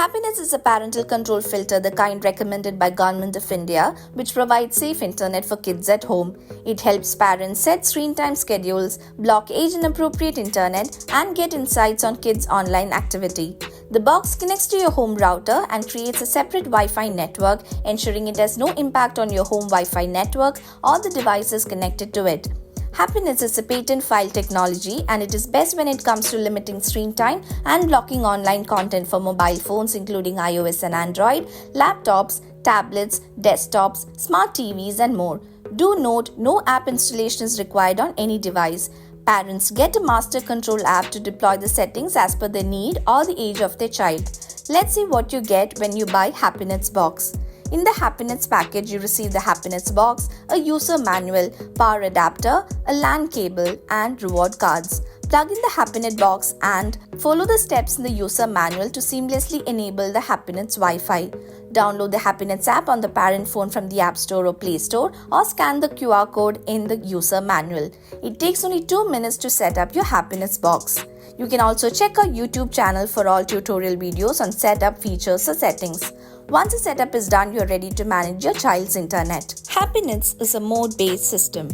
Happinetz is a parental control filter, the kind recommended by Government of India, which provides safe internet for kids at home. It helps parents set screen time schedules, block age-inappropriate internet, and get insights on kids' online activity. The box connects to your home router and creates a separate Wi-Fi network, ensuring it has no impact on your home Wi-Fi network or the devices connected to it. Happinetz is a patent filed technology and it is best when it comes to limiting screen time and blocking online content for mobile phones including iOS and Android, laptops, tablets, desktops, smart TVs and more. Do note, no app installation is required on any device. Parents get a master control app to deploy the settings as per their need or the age of their child. Let's see what you get when you buy Happinetz box. In the Happinetz package, you receive the Happinetz box, a user manual, power adapter, a LAN cable, and reward cards. Plug in the Happinetz box and follow the steps in the user manual to seamlessly enable the Happinetz Wi-Fi. Download the Happinetz app on the parent phone from the App Store or Play Store or scan the QR code in the user manual. It takes only 2 minutes to set up your Happinetz box. You can also check our YouTube channel for all tutorial videos on setup, features or settings. Once the setup is done, you're ready to manage your child's internet. Happinetz is a mode-based system.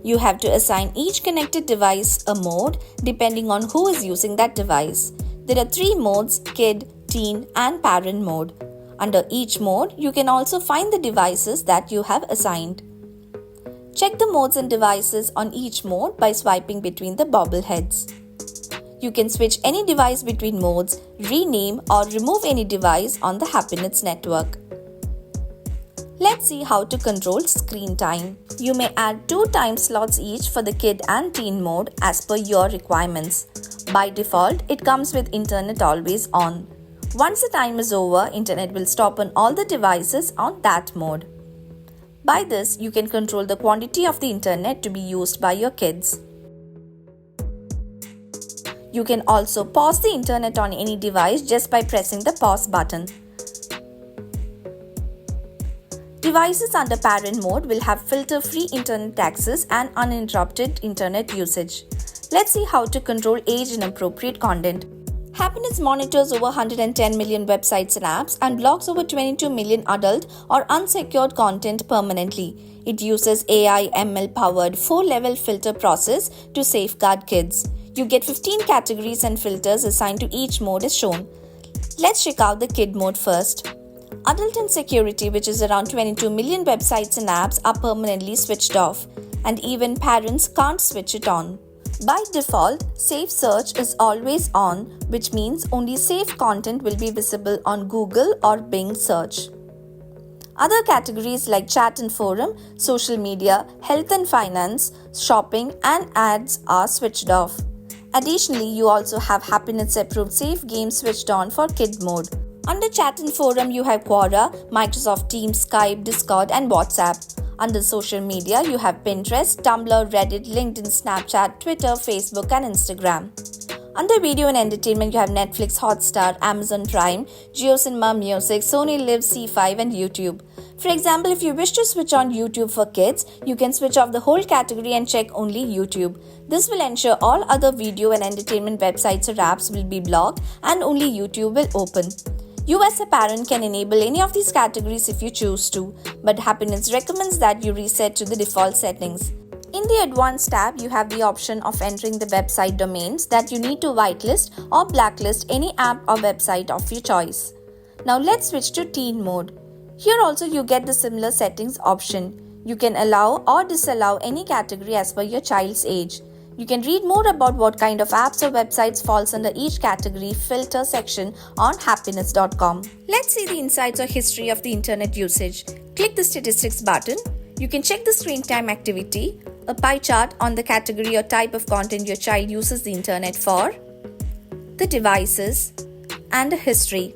You have to assign each connected device a mode depending on who is using that device. There are 3 modes: kid, teen and parent mode. Under each mode, you can also find the devices that you have assigned. Check the modes and devices on each mode by swiping between the bobble heads. You can switch any device between modes, rename or remove any device on the Happinetz network. Let's see how to control screen time. You may add 2 time slots each for the kid and teen mode as per your requirements. By default, it comes with internet always on. Once the time is over, internet will stop on all the devices on that mode. By this, you can control the quantity of the internet to be used by your kids. You can also pause the internet on any device just by pressing the pause button. Devices under parent mode will have filter-free internet access and uninterrupted internet usage. Let's see how to control age-inappropriate content. Happinetz monitors over 110 million websites and apps and blocks over 22 million adult or unsecured content permanently. It uses AI/ML-powered 4-level filter process to safeguard kids. You get 15 categories and filters assigned to each mode is shown. Let's check out the kid mode first. Adult and security, which is around 22 million websites and apps, are permanently switched off, and even parents can't switch it on. By default, safe search is always on, which means only safe content will be visible on Google or Bing search. Other categories like chat and forum, social media, health and finance, shopping and ads are switched off. Additionally, you also have Happinetz approved safe games switched on for kid mode. Under chat and forum, you have Quora, Microsoft Teams, Skype, Discord and WhatsApp. Under social media, you have Pinterest, Tumblr, Reddit, LinkedIn, Snapchat, Twitter, Facebook and Instagram. Under video and entertainment, you have Netflix, Hotstar, Amazon Prime, JioCinema Music, Sony Live, C5 and YouTube. For example, if you wish to switch on YouTube for kids, you can switch off the whole category and check only YouTube. This will ensure all other video and entertainment websites or apps will be blocked and only YouTube will open. You as a parent can enable any of these categories if you choose to, but Happinetz recommends that you reset to the default settings. In the Advanced tab, you have the option of entering the website domains that you need to whitelist or blacklist any app or website of your choice. Now let's switch to teen mode. Here also you get the similar settings option. You can allow or disallow any category as per your child's age. You can read more about what kind of apps or websites falls under each category filter section on happinetz.com. Let's see the insights or history of the internet usage. Click the statistics button. You can check the screen time activity, a pie chart on the category or type of content your child uses the internet for, the devices, and a history.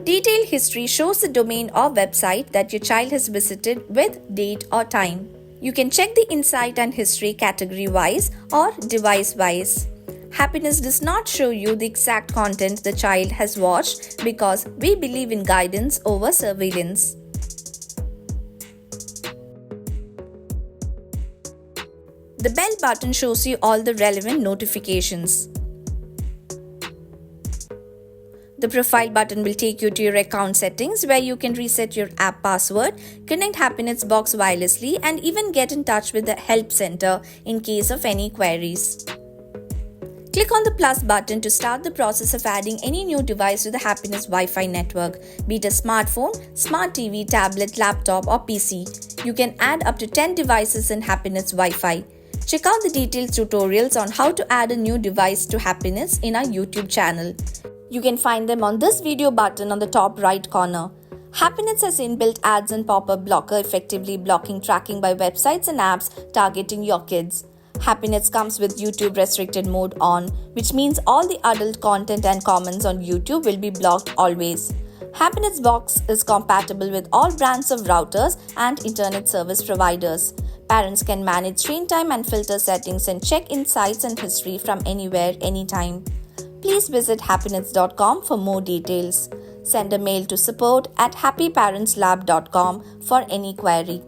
Detailed history shows the domain or website that your child has visited with date or time. You can check the insight and history category-wise or device-wise. Happinetz does not show you the exact content the child has watched because we believe in guidance over surveillance. The bell button shows you all the relevant notifications. The profile button will take you to your account settings where you can reset your app password, connect Happinetz box wirelessly, and even get in touch with the help center in case of any queries. Click on the plus button to start the process of adding any new device to the Happinetz Wi-Fi network, be it a smartphone, smart TV, tablet, laptop, or PC. You can add up to 10 devices in Happinetz Wi-Fi. Check out the detailed tutorials on how to add a new device to Happinetz in our YouTube channel. You can find them on this video button on the top right corner. Happinetz has inbuilt ads and pop-up blocker, effectively blocking tracking by websites and apps targeting your kids. Happinetz comes with YouTube restricted mode on, which means all the adult content and comments on YouTube will be blocked always. Happinetz box is compatible with all brands of routers and internet service providers. Parents can manage screen time and filter settings and check insights and history from anywhere, anytime. Please visit appinetz.com for more details. Send a mail to support@happyparentslab.com for any query.